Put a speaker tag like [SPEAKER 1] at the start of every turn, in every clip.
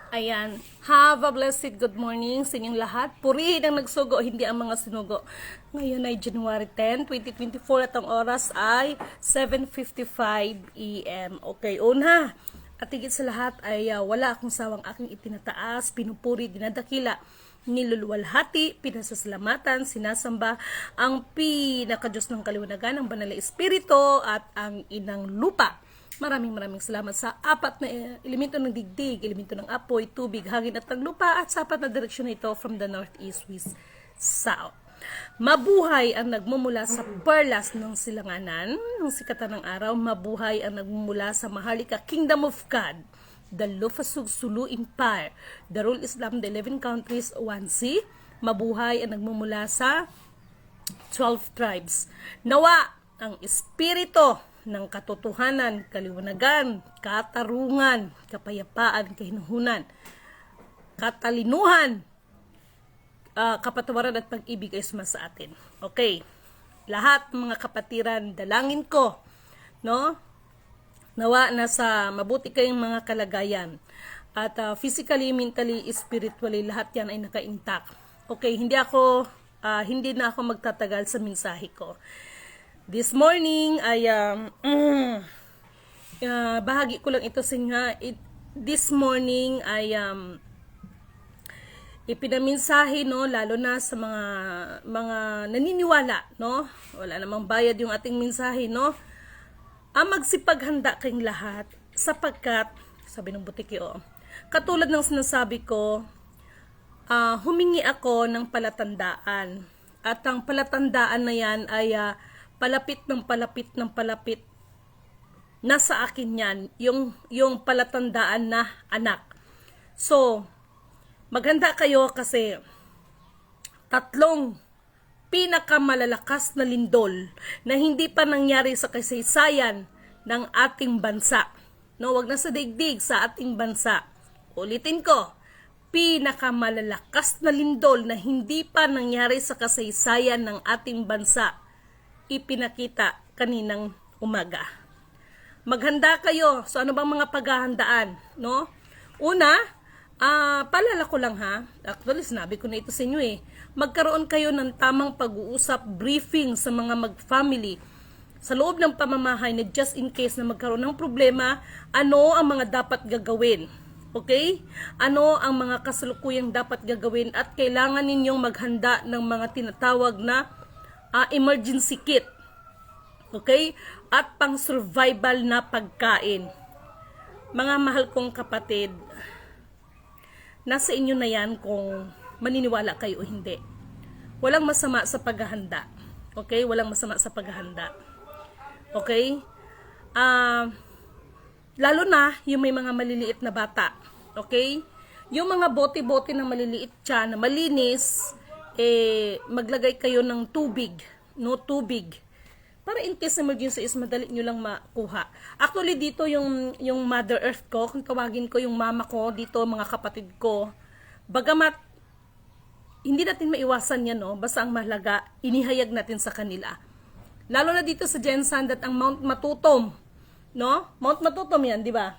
[SPEAKER 1] Ayan. Have a blessed good morning sa inyong lahat. Purihin ang nagsugo, hindi ang mga sinugo. Ngayon ay January 10, 2024 at ang oras ay 7:55 AM. Okay, una. At higit sa lahat ay wala akong sawang aking itinataas, pinupuri, dinadakila, niluluwalhati, pinasasalamatan, sinasamba ang pinaka-Diyos ng kaliwanagan, ang banal na espiritu at ang inang lupa. Maraming salamat sa apat na elemento ng digdig, elemento ng apoy, tubig, hangin at ng lupa at sa apat na direksyon na ito from the north, east, west, south. Mabuhay ang nagmumula sa perlas ng silanganan, ng sikatan ng araw. Mabuhay ang nagmumula sa Maharlika Kingdom of God, the Lufasug Sulu Empire, Darul Islam, the 11 countries, 1C. Mabuhay ang nagmumula sa 12 tribes. Nawa ang espiritu ng katotohanan, kaliwanagan, katarungan, kapayapaan, kahinuhunan, katalinuhan, kapatawaran at pag-ibig ay suma sa atin. Okay. Lahat ng mga kapatiran, dalangin ko, no? Nawa na sa mabuti kayong mga kalagayan. At physically, mentally, spiritually, lahat yan ay naka-intact. Okay, hindi na ako magtatagal sa mensahe ko. This morning ay bahagi ko lang ito sa inyo. This morning ay ipinaminsahe, no, lalo na sa mga naniniwala, no. Wala namang bayad yung ating mensahe, no. Ang magsipaghanda kayong lahat sapagkat sabi ng butiki, katulad ng sinasabi ko, humingi ako ng palatandaan. At ang palatandaan na yan ay palapit na sa akin yan, yung palatandaan na anak. So, maghanda kayo kasi tatlong pinakamalalakas na lindol na hindi pa nangyari sa kasaysayan ng ating bansa. No, wag na sa digdig, sa ating bansa. Ulitin ko, pinakamalalakas na lindol na hindi pa nangyari sa kasaysayan ng ating bansa, ipinakita kaninang umaga. Maghanda kayo. So ano bang mga paghahandaan, no? Una, paalala ko lang ha. Actually, sinabi ko na ito sa inyo eh. Magkaroon kayo ng tamang pag-uusap, briefing sa mga mag-family sa loob ng pamamahay na just in case na magkaroon ng problema, ano ang mga dapat gagawin. Okay? Ano ang mga kasalukuyang dapat gagawin at kailangan ninyong maghanda ng mga tinatawag na emergency kit. Okay? At pang-survival na pagkain. Mga mahal kong kapatid, nasa inyo na yan kung maniniwala kayo o hindi. Walang masama sa paghahanda. Okay? Walang masama sa paghahanda. Okay? Lalo na yung may mga maliliit na bata. Okay? Yung mga bote-bote na maliliit siya, na malinis, maglagay kayo ng tubig, no, tubig. Para in case emergency is madali nyo lang makuha. Actually dito yung Mother Earth ko, kung tawagin ko yung mama ko, dito mga kapatid ko. Bagamat hindi natin maiwasan yan, no, basta ang mahalaga, inihayag natin sa kanila. Lalo na dito sa Jensan at ang Mount Matutom, no? Mount Matutom yan, di ba?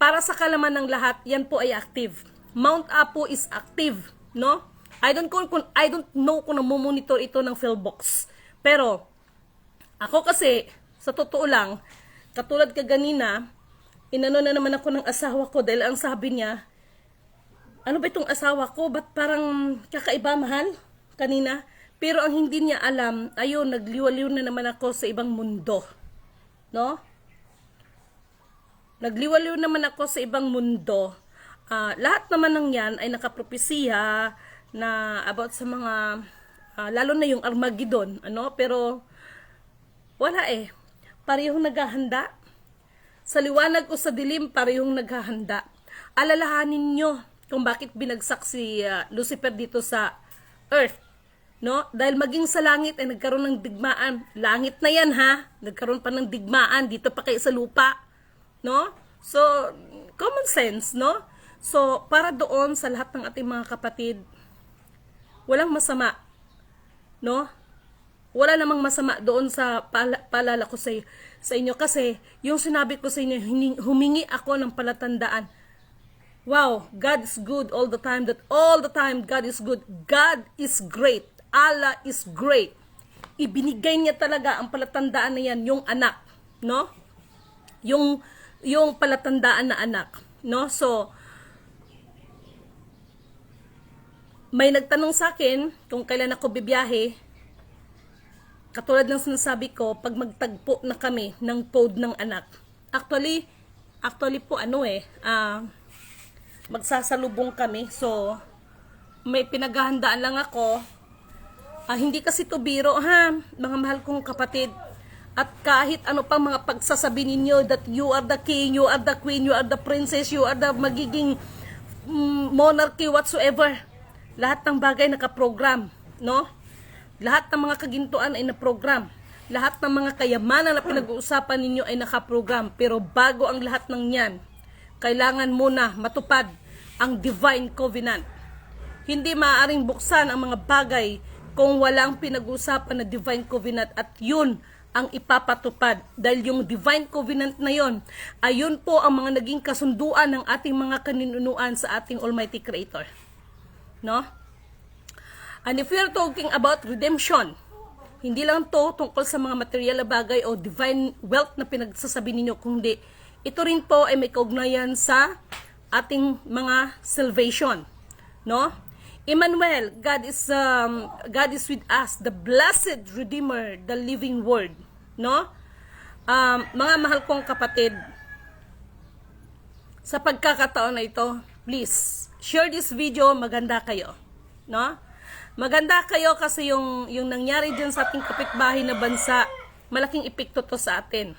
[SPEAKER 1] Para sa kalaman ng lahat, yan po ay active. Mount Apo is active, no? I don't know kung namomonitor ito ng Philbox. Pero, ako kasi, sa totoo lang, katulad kaganina, inano na naman ako ng asawa ko dahil ang sabi niya, ano ba itong asawa ko? Ba't parang kakaiba, mahal? Kanina. Pero ang hindi niya alam, ayun, nagliwaliw na naman ako sa ibang mundo. No? Nagliwaliw naman ako sa ibang mundo. Lahat naman ng yan ay nakapropesiya na about sa mga lalo na yung Armageddon, ano, pero wala eh. Parehong naghahanda. Sa liwanag o sa dilim, parehong naghahanda. Alalahanin nyo kung bakit binagsak si Lucifer dito sa earth, no? Dahil maging sa langit ay nagkaroon ng digmaan. Langit na yan ha, nagkaroon pa ng digmaan dito pa kayo sa lupa, no? So common sense, no? So para doon sa lahat ng ating mga kapatid, walang masama, no? Wala namang masama doon sa paalala ko sa inyo kasi yung sinabi ko sa inyo, humingi ako ng palatandaan. Wow, God is good all the time. That all the time God is good. God is great. Allah is great. Ibinigay niya talaga ang palatandaan na yan, yung anak, no? Yung palatandaan na anak, no? So, may nagtanong sa akin kung kailan ako bibiyahe. Katulad ng sinasabi ko, pag magtagpo na kami ng code ng anak. Actually po magsasalubong kami. So, may pinaghahandaan lang ako. Hindi kasi to biro, ha, mga mahal kong kapatid. At kahit ano pang mga pagsasabi ninyo that you are the king, you are the queen, you are the princess, you are the magiging monarchy whatsoever. Lahat ng bagay nakaprogram, no? Lahat ng mga kagintuan ay naprogram. Lahat ng mga kayamanan na pinag-uusapan ninyo ay nakaprogram. Pero bago ang lahat ng yan, kailangan muna matupad ang divine covenant. Hindi maaaring buksan ang mga bagay kung walang pinag-uusapan na divine covenant, at yun ang ipapatupad. Dahil yung divine covenant na yun, ayun po ang mga naging kasunduan ng ating mga kaninunuan sa ating Almighty Creator. No? And if we are talking about redemption, hindi lang to tungkol sa mga material na bagay o divine wealth na pinagsasabi ninyo, kundi ito rin po ay may kaugnayan sa ating mga salvation, no? Emmanuel, God is with us, the blessed Redeemer, the living Word, no? Mga mahal kong kapatid, sa pagkakataon na ito, please share this video. Maganda kayo, no? Maganda kayo kasi yung nangyari dyan sa ating kapitbahay na bansa, malaking epekto to sa atin.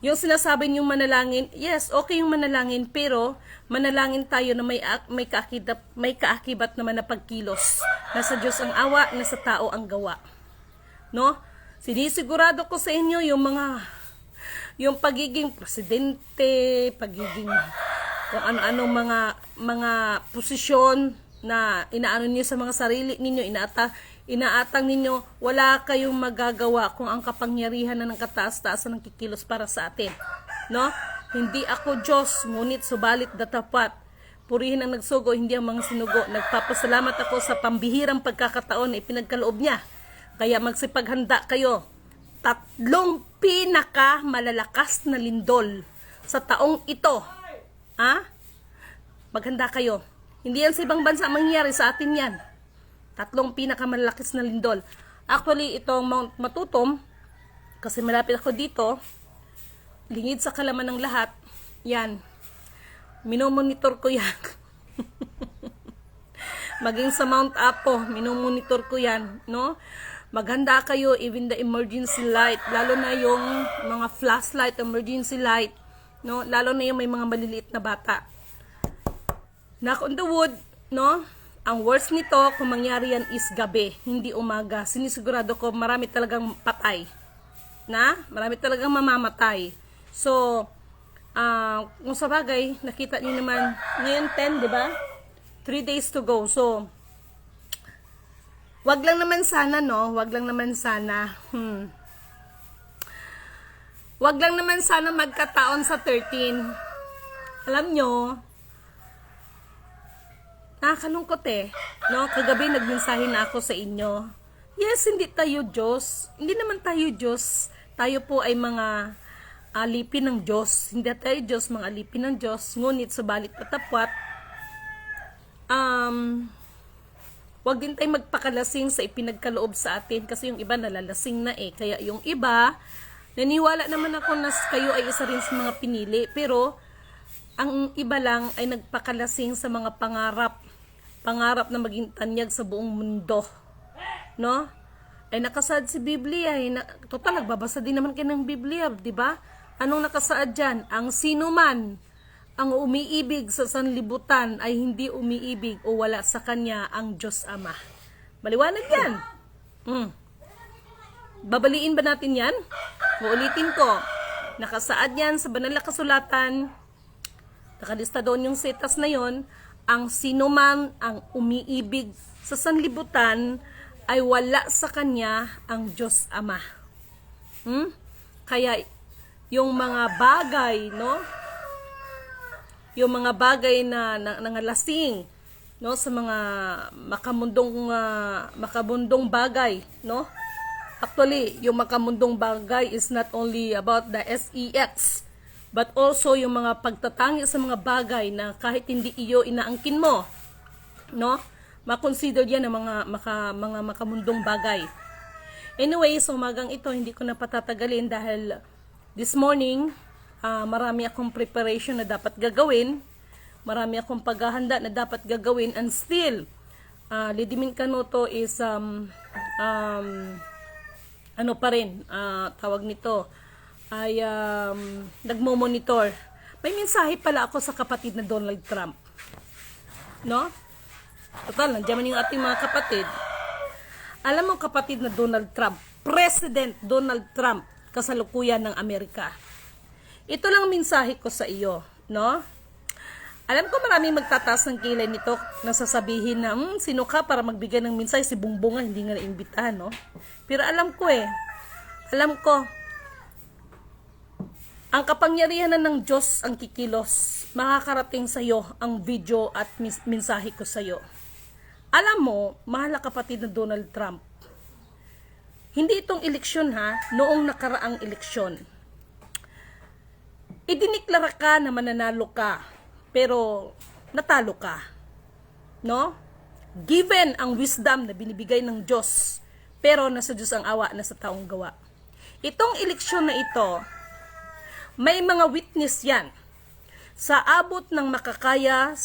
[SPEAKER 1] Yung sinasabi niyong manalangin, yes, okay yung manalangin, pero manalangin tayo na may kaakibat naman na pagkilos. Nasa Diyos ang awa, nasa tao ang gawa. No? Sinisigurado ko sa inyo yung pagiging presidente, pagiging kung ano-anong mga posisyon na inaano niyo sa mga sarili ninyo, inaatang ninyo, wala kayong magagawa kung ang kapangyarihan na ng kataas-taasan ng kikilos para sa atin. No? Hindi ako Diyos, ngunit subalit datapat. Purihin ang nagsugo, hindi ang mga sinugo. Nagpapasalamat ako sa pambihirang pagkakataon na ipinagkaloob niya. Kaya magsipaghanda kayo. 3 pinaka malalakas na lindol sa taong ito. Maghanda kayo. Hindi yan sa ibang bansa mangyayari, sa atin yan. 3 pinakamalakis na lindol. Actually, itong Mount Matutom, kasi malapit ako dito, lingid sa kalaman ng lahat, yan. Minomonitor ko yan. Maging sa Mount Apo, minomonitor ko yan, no? Maghanda kayo, even the emergency light, lalo na yung mga flashlight, emergency light, no? Lalo na yung may mga maliliit na bata. Knock on the wood, no? Ang worst nito, kung mangyari yan is gabi, hindi umaga. Sinisigurado ko, marami talagang patay. Marami talagang mamamatay. So, kung sa bagay, nakita niyo naman, ngayon 10, di ba? 3 days to go. So, wag lang naman sana, no? Wag lang naman sana. Wag lang naman sana magkataon sa 13. Alam nyo, nakakalungkot no? Kagabi nagmensahe na ako sa inyo. Yes, hindi tayo Diyos. Hindi naman tayo Diyos. Tayo po ay mga alipin ng Diyos. Hindi tayo Diyos, mga alipin ng Diyos. Ngunit subalit patapwat, wag din tayo magpakalasing sa ipinagkaloob sa atin kasi yung iba nalalasing na Kaya yung iba, naniwala naman ako na kayo ay isa rin sa mga pinili. Pero, ang iba lang ay nagpakalasing sa mga pangarap na maging tanyag sa buong mundo, no? Ay nakasaad si Biblia, total nagbabasa din naman kayo ng Biblia, di ba? Anong nakasaad diyan? Ang sino man ang umiibig sa sanlibutan ay hindi umiibig o wala sa kanya ang Diyos Ama. Maliwanag yan. Babaliin ba natin yan? Uulitin ko. Nakasaad yan sa banal na kasulatan. Nakalista doon yung setas na yon. Ang sino man ang umiibig sa sanlibutan ay wala sa kanya ang Diyos Ama. Kaya yung mga bagay, no? yung mga bagay na nangalasing, no, sa mga makamundong bagay, no? Actually, yung makamundong bagay is not only about the sex, but also yung mga pagtatangi sa mga bagay na kahit hindi iyo inaangkin mo, no? Ma-consider yan ng mga makamundong bagay. Anyway, so umagang ito, hindi ko na patatagalin dahil this morning, marami akong preparation na dapat gagawin. Marami akong paghahanda na dapat gagawin, and still, Lidimin Canoto is ano pa rin, tawag nito, ay nagmo-monitor. May mensahe pala ako sa kapatid na Donald Trump. No? Total, nandiyan man yung ating mga kapatid. Alam mo, kapatid na Donald Trump, President Donald Trump, kasalukuyan ng Amerika. Ito lang mensahe ko sa iyo, no? Alam ko maraming magtataas ng kilay nito na sasabihin na, sino ka para magbigay ng mensahe? Si Bongbong nga, hindi nga naimbitahan, no? Pero alam ko ang kapangyarihan ng Diyos ang kikilos. Makakarating sa iyo ang video at mensahe ko sa iyo. Alam mo, mahal na kapatid na Donald Trump, hindi itong eleksyon noong nakaraang eleksyon. Idiniklara ka na mananalo ka, pero natalo ka. No? Given ang wisdom na binibigay ng Diyos, pero nasa Diyos ang awa, nasa taong gawa. Itong eleksyon na ito, may mga witness yan. Sa abot ng makakaya,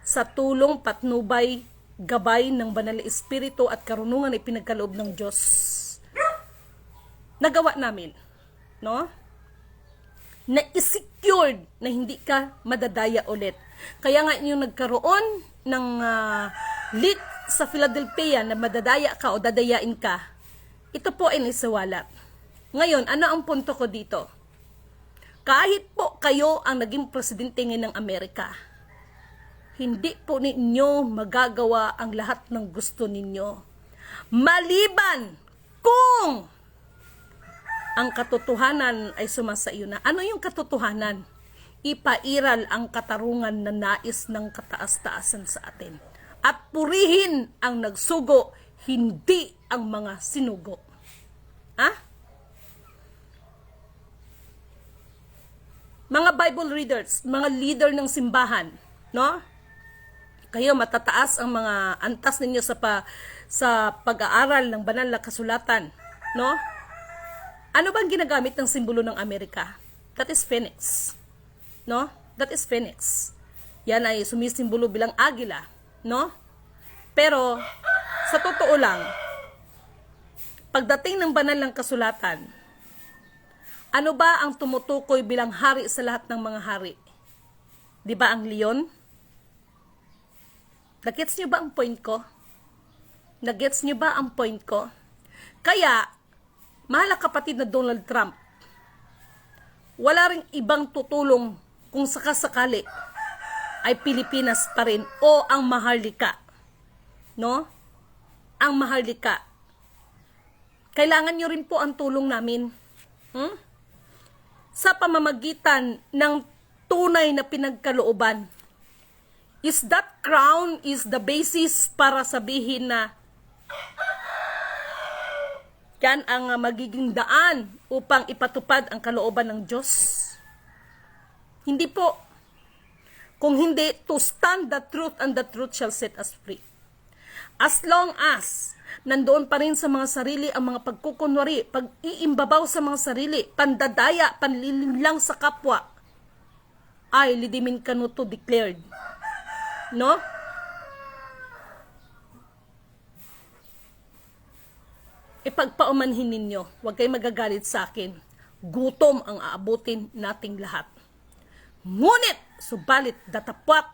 [SPEAKER 1] sa tulong, patnubay, gabay ng banal na espiritu at karunungan na ipinagkaloob ng Diyos, nagawa namin. No? Na secured na hindi ka madadaya ulit. Kaya nga yung nagkaroon ng leak sa Philadelphia na madadaya ka o dadayain ka, ito po ay nisiwalat. Ngayon, ano ang punto ko dito? Kahit po kayo ang naging presidente ngayon ng Amerika, hindi po ninyo magagawa ang lahat ng gusto ninyo. Maliban kung ang katotohanan ay sumasa iyo na. Ano yung katotohanan? Ipairal ang katarungan na nais ng kataas-taasan sa atin. At purihin ang nagsugo, hindi ang mga sinugo. Mga Bible readers, mga leader ng simbahan, no? Kayo matataas ang mga antas ninyo sa pag-aaral ng banal na kasulatan, no? Ano bang ginagamit ng simbolo ng Amerika? That is phoenix. No? That is phoenix. Yan ay sumisimbolo bilang agila, no? Pero sa totoo lang, pagdating ng banal ng kasulatan, ano ba ang tumutukoy bilang hari sa lahat ng mga hari? 'Di ba ang leon? Nagets niyo ba ang point ko? Nagets niyo ba ang point ko? Kaya, mahal na kapatid na Donald Trump, wala ring ibang tutulong kung sakasakali ay Pilipinas pa rin o ang Maharlika. No? Ang Maharlika. Kailangan nyo rin po ang tulong namin. Sa pamamagitan ng tunay na pinagkalooban. Is that crown is the basis para sabihin na yan ang magiging daan upang ipatupad ang kalooban ng Diyos? Hindi po. Kung hindi, to stand the truth and the truth shall set us free. As long as nandoon pa rin sa mga sarili ang mga pagkukunwari, pag-iimbabaw sa mga sarili, pandadaya, panlilinlang sa kapwa, ay Lidimin Canoto declared. No? Ipagpaumanhin ninyo, huwag kayo magagalit sa akin. Gutom ang aabutin nating lahat. Ngunit, subalit datapwat,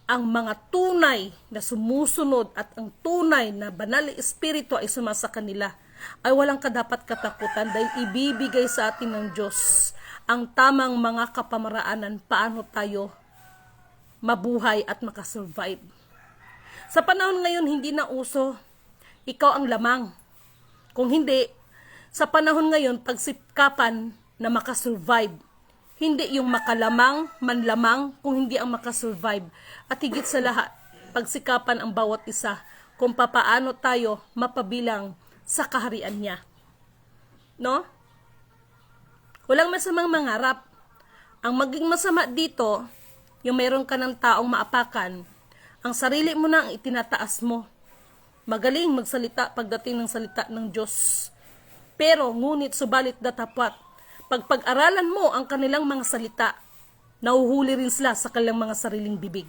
[SPEAKER 1] ang mga tunay na sumusunod at ang tunay na banal na espiritu ay sumasa kanila, ay walang kadapat katakutan dahil ibibigay sa atin ng Diyos ang tamang mga kapamaraanan paano tayo mabuhay at makasurvive. Sa panahon ngayon, hindi na uso, ikaw ang lamang. Kung hindi, sa panahon ngayon, pagsipkapan na makasurvive. Hindi yung makalamang, manlamang, kung hindi ang makasurvive. At higit sa lahat, pagsikapan ang bawat isa kung papaano tayo mapabilang sa kaharian niya. No? Walang masamang mangarap. Ang maging masama dito, yung mayroon ka ng taong maapakan, ang sarili mo na ang itinataas mo. Magaling magsalita pagdating ng salita ng Diyos. Pero ngunit subalit datapwat, pag-aralan mo ang kanilang mga salita, nahuhuli rin sila sa kanilang mga sariling bibig.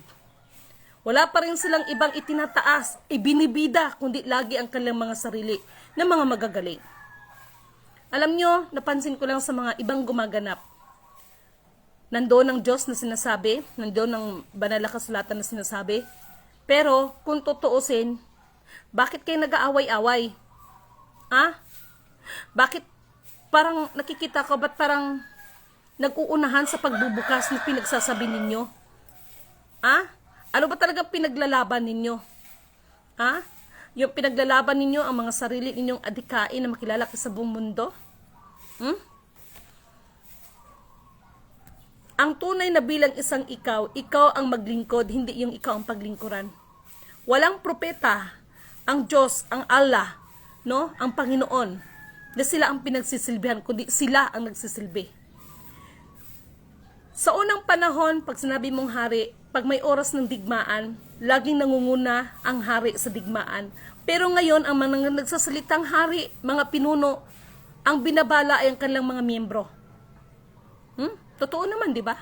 [SPEAKER 1] Wala pa rin silang ibang itinataas, ibinibida, kundi lagi ang kanilang mga sarili na mga magagaling. Alam nyo, napansin ko lang sa mga ibang gumaganap. Nandoon ang Diyos na sinasabi, nandoon ang banal na kasulatan na sinasabi. Pero kung tutuusin, bakit kayo nag-aaway-away? Bakit parang nakikita ko, ba't parang nag-uunahan sa pagbubukas na pinagsasabi ninyo? Ano ba talaga pinaglalaban ninyo? Yung pinaglalaban ninyo ang mga sarili ninyong adikain na makilala ka sa buong mundo? Ang tunay na bilang isang ikaw ang maglingkod, hindi yung ikaw ang paglingkuran. Walang propeta, ang Diyos, ang Allah, no? Ang Panginoon, na sila ang pinagsisilbihan, kundi sila ang nagsisilbi. Sa unang panahon, pag sinabi mong hari, pag may oras ng digmaan, laging nangunguna ang hari sa digmaan. Pero ngayon, ang mga nagsasalitang hari, mga pinuno, ang binabala ay ang kanilang mga miyembro. Totoo naman, di ba?